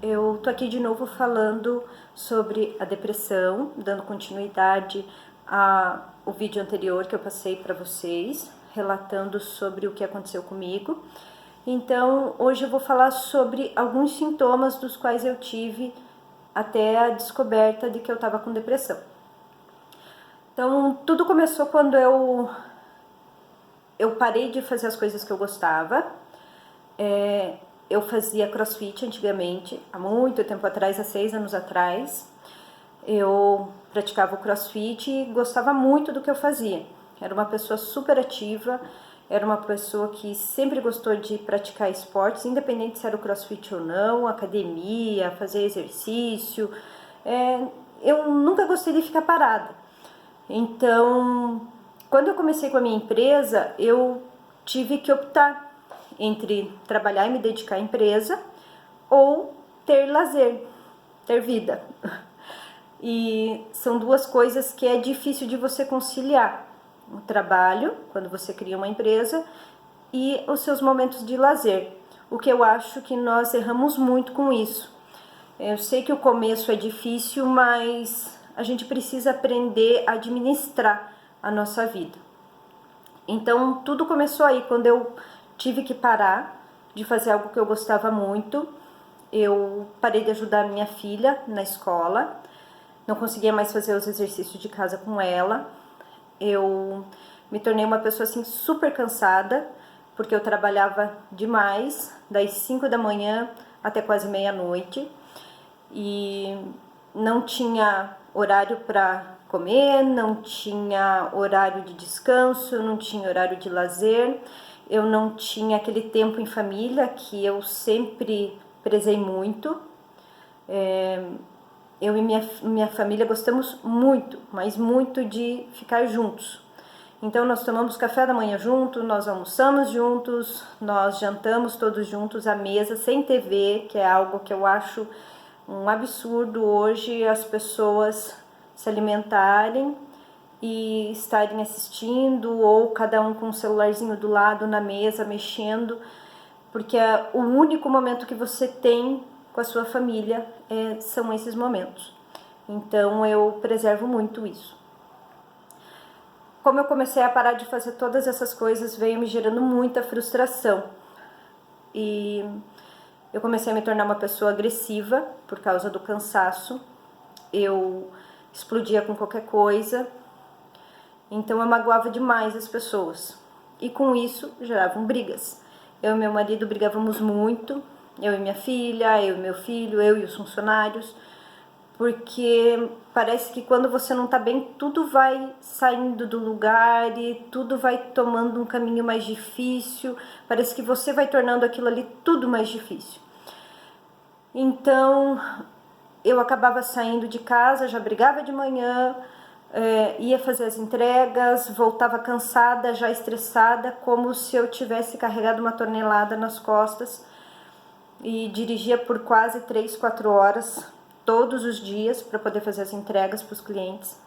Eu tô aqui de novo falando sobre a depressão, dando continuidade ao vídeo anterior que eu passei para vocês, relatando sobre o que aconteceu comigo. Então, hoje eu vou falar sobre alguns sintomas dos quais eu tive até a descoberta de que eu estava com depressão. Então, tudo começou quando eu parei de fazer as coisas que eu gostava. Eu fazia crossfit antigamente, há muito tempo atrás, há 6 anos atrás. Eu praticava o crossfit e gostava muito do que eu fazia. Era uma pessoa super ativa, era uma pessoa que sempre gostou de praticar esportes, independente se era o crossfit ou não, academia, fazer exercício. Eu nunca gostei de ficar parada. Então, quando eu comecei com a minha empresa, eu tive que optar entre trabalhar e me dedicar à empresa ou ter lazer, ter vida. E são duas coisas que é difícil de você conciliar. O trabalho, quando você cria uma empresa, e os seus momentos de lazer. O que eu acho que nós erramos muito com isso. Eu sei que o começo é difícil, mas a gente precisa aprender a administrar a nossa vida. Então, tudo começou aí, quando eu tive que parar de fazer algo que eu gostava muito. Eu parei de ajudar minha filha na escola, não conseguia mais fazer os exercícios de casa com ela. Eu me tornei uma pessoa assim super cansada, porque eu trabalhava demais, das 5 da manhã até quase meia-noite, e não tinha horário para comer, não tinha horário de descanso, não tinha horário de lazer, eu não tinha aquele tempo em família que eu sempre prezei muito. Eu e minha família gostamos muito, mas muito de ficar juntos. Então nós tomamos café da manhã juntos, nós almoçamos juntos, nós jantamos todos juntos à mesa, sem TV, que é algo que eu acho um absurdo hoje as pessoas se alimentarem e estarem assistindo, ou cada um com um celularzinho do lado na mesa mexendo, porque é o único momento que você tem com a sua família, são esses momentos. Então eu preservo muito isso. Como eu comecei a parar de fazer todas essas coisas, veio me gerando muita frustração. E eu comecei a me tornar uma pessoa agressiva por causa do cansaço. Eu explodia com qualquer coisa. Então eu magoava demais as pessoas. E com isso geravam brigas. Eu e meu marido brigávamos muito. Eu e minha filha, eu e meu filho, eu e os funcionários. Porque parece que quando você não tá bem, tudo vai saindo do lugar e tudo vai tomando um caminho mais difícil. Parece que você vai tornando aquilo ali tudo mais difícil. Então, eu acabava saindo de casa, já brigava de manhã, ia fazer as entregas, voltava cansada, já estressada, como se eu tivesse carregado uma tonelada nas costas, e dirigia por quase 3, 4 horas todos os dias para poder fazer as entregas para os clientes.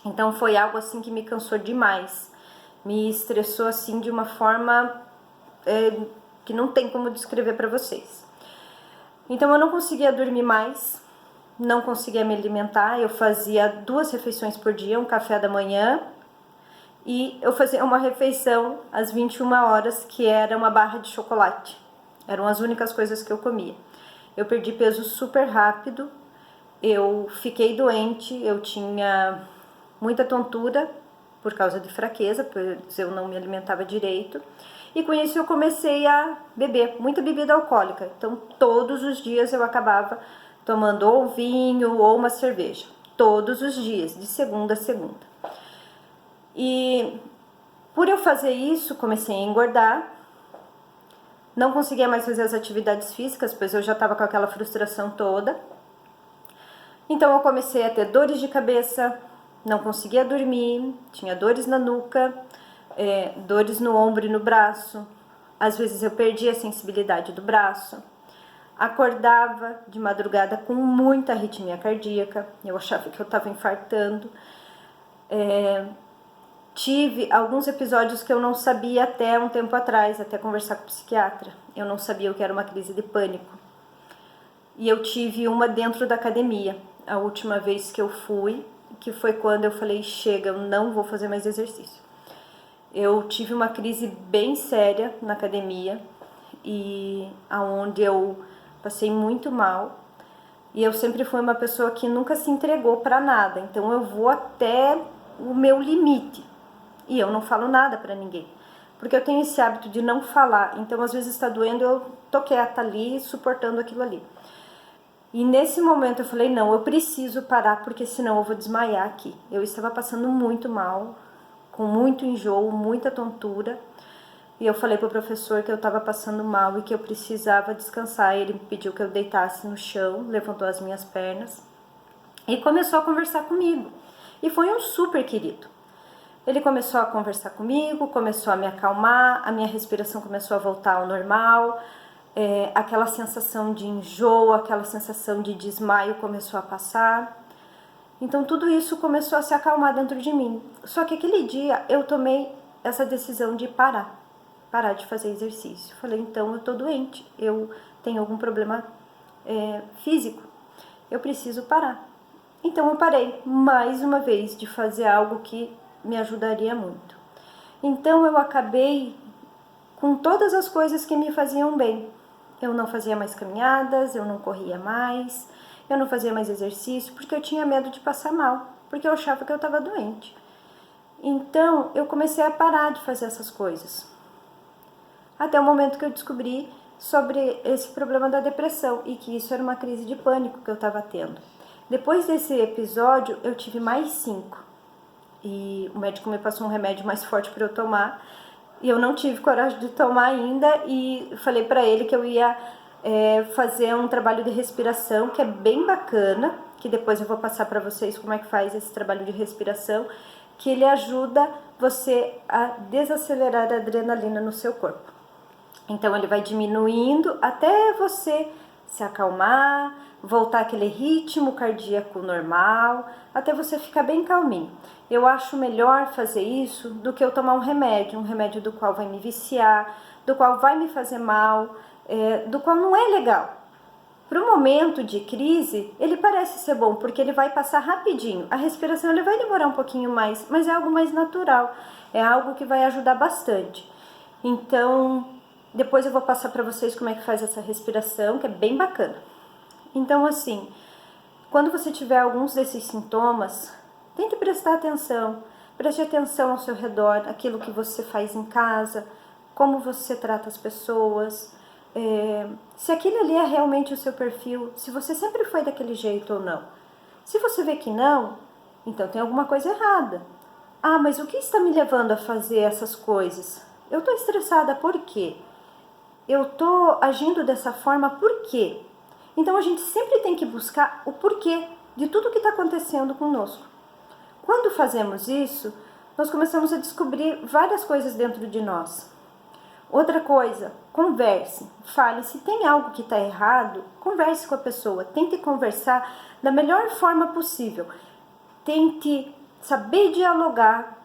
Então foi algo assim que me cansou demais, me estressou assim de uma forma que não tem como descrever para vocês. Então eu não conseguia dormir mais, não conseguia me alimentar. Eu fazia 2 refeições por dia, um café da manhã, e eu fazia uma refeição às 21 horas, que era uma barra de chocolate. Eram as únicas coisas que eu comia. Eu perdi peso super rápido, eu fiquei doente, eu tinha muita tontura por causa de fraqueza, pois eu não me alimentava direito. E com isso eu comecei a beber muita bebida alcoólica. Então todos os dias eu acabava tomando ou vinho ou uma cerveja. Todos os dias, de segunda a segunda. E por eu fazer isso, comecei a engordar. Não conseguia mais fazer as atividades físicas, pois eu já estava com aquela frustração toda. Então eu comecei a ter dores de cabeça, não conseguia dormir, tinha dores na nuca, dores no ombro e no braço. Às vezes eu perdia a sensibilidade do braço. Acordava de madrugada com muita arritmia cardíaca, eu achava que eu estava infartando. Tive alguns episódios que eu não sabia até um tempo atrás, até conversar com o psiquiatra. Eu não sabia o que era uma crise de pânico. e eu tive uma dentro da academia, a última vez que eu fui, que foi quando eu falei, chega, eu não vou fazer mais exercício. Eu tive uma crise bem séria na academia, e aonde eu passei muito mal, e eu sempre fui uma pessoa que nunca se entregou para nada, então eu vou até o meu limite, e eu não falo nada para ninguém, porque eu tenho esse hábito de não falar, então às vezes está doendo, eu tô quieta ali, suportando aquilo ali. E nesse momento eu falei, não, eu preciso parar, porque senão eu vou desmaiar aqui. Eu estava passando muito mal, com muito enjoo, muita tontura, e eu falei pro professor que eu estava passando mal e que eu precisava descansar. Ele me pediu que eu deitasse no chão, levantou as minhas pernas e começou a conversar comigo. E foi um super querido. Ele começou a conversar comigo, começou a me acalmar, a minha respiração começou a voltar ao normal, aquela sensação de enjoo, aquela sensação de desmaio começou a passar. Então tudo isso começou a se acalmar dentro de mim. Só que aquele dia eu tomei essa decisão de parar de fazer exercício. Falei, então eu tô doente, eu tenho algum problema físico, eu preciso parar. Então eu parei mais uma vez de fazer algo que me ajudaria muito. Então eu acabei com todas as coisas que me faziam bem. Eu não fazia mais caminhadas, eu não corria mais, eu não fazia mais exercício, porque eu tinha medo de passar mal, porque eu achava que eu estava doente. Então eu comecei a parar de fazer essas coisas. Até o momento que eu descobri sobre esse problema da depressão e que isso era uma crise de pânico que eu estava tendo. Depois desse episódio, eu tive mais 5. E o médico me passou um remédio mais forte para eu tomar. E eu não tive coragem de tomar ainda. E falei para ele que eu ia fazer um trabalho de respiração, que é bem bacana. Que depois eu vou passar para vocês como é que faz esse trabalho de respiração. Que ele ajuda você a desacelerar a adrenalina no seu corpo. Então ele vai diminuindo até você se acalmar, voltar aquele ritmo cardíaco normal, até você ficar bem calminho. Eu acho melhor fazer isso do que eu tomar um remédio do qual vai me viciar, do qual vai me fazer mal, do qual não é legal. Para o momento de crise, ele parece ser bom, porque ele vai passar rapidinho. A respiração ele vai demorar um pouquinho mais, mas é algo mais natural, é algo que vai ajudar bastante. Então, depois eu vou passar para vocês como é que faz essa respiração, que é bem bacana. Então, assim, quando você tiver alguns desses sintomas, tente prestar atenção. Preste atenção ao seu redor, aquilo que você faz em casa, como você trata as pessoas, se aquilo ali é realmente o seu perfil, se você sempre foi daquele jeito ou não. Se você vê que não, então tem alguma coisa errada. Ah, mas o que está me levando a fazer essas coisas? Eu estou estressada, por quê? Eu estou agindo dessa forma, por quê? Então a gente sempre tem que buscar o porquê de tudo que está acontecendo conosco. Quando fazemos isso, nós começamos a descobrir várias coisas dentro de nós. Outra coisa, converse, fale. Se tem algo que está errado, converse com a pessoa, tente conversar da melhor forma possível. Tente saber dialogar,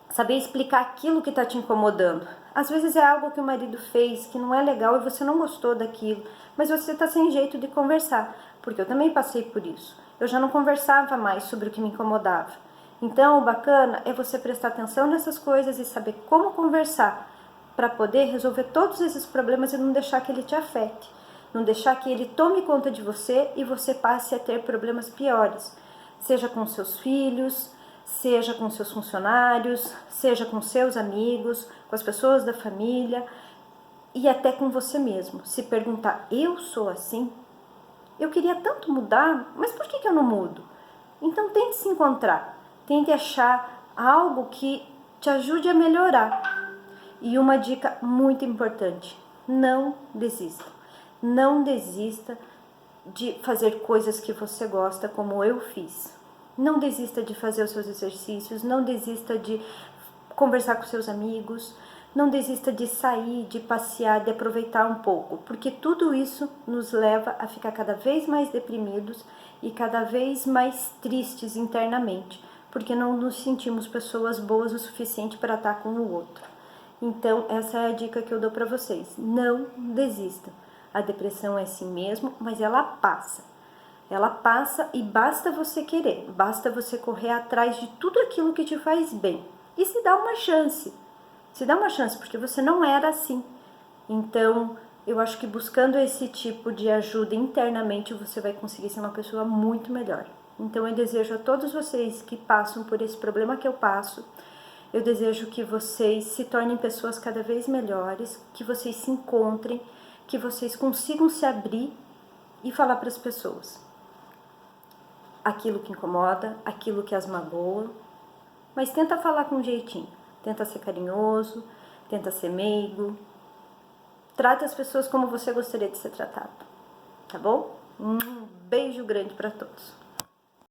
saber explicar aquilo que está te incomodando. Às vezes é algo que o marido fez que não é legal e você não gostou daquilo, mas você está sem jeito de conversar, porque eu também passei por isso. Eu já não conversava mais sobre o que me incomodava. Então, o bacana é você prestar atenção nessas coisas e saber como conversar para poder resolver todos esses problemas e não deixar que ele te afete, não deixar que ele tome conta de você e você passe a ter problemas piores, seja com seus filhos, seja com seus funcionários, seja com seus amigos, com as pessoas da família e até com você mesmo. Se perguntar, eu sou assim? Eu queria tanto mudar, mas por que eu não mudo? Então tente se encontrar, tente achar algo que te ajude a melhorar. E uma dica muito importante, não desista. Não desista de fazer coisas que você gosta, como eu fiz. Não desista de fazer os seus exercícios, não desista de conversar com seus amigos, não desista de sair, de passear, de aproveitar um pouco, porque tudo isso nos leva a ficar cada vez mais deprimidos e cada vez mais tristes internamente, porque não nos sentimos pessoas boas o suficiente para estar com o outro. Então, essa é a dica que eu dou para vocês. Não desista. A depressão é assim mesmo, mas ela passa. Ela passa e basta você querer, basta você correr atrás de tudo aquilo que te faz bem. E se dá uma chance. Se dá uma chance, porque você não era assim. Então, eu acho que buscando esse tipo de ajuda internamente, você vai conseguir ser uma pessoa muito melhor. Então, eu desejo a todos vocês que passam por esse problema que eu passo, eu desejo que vocês se tornem pessoas cada vez melhores, que vocês se encontrem, que vocês consigam se abrir e falar para as pessoas aquilo que incomoda, aquilo que as magoa, mas tenta falar com jeitinho, tenta ser carinhoso, tenta ser meigo, trata as pessoas como você gostaria de ser tratado, tá bom? Um beijo grande para todos.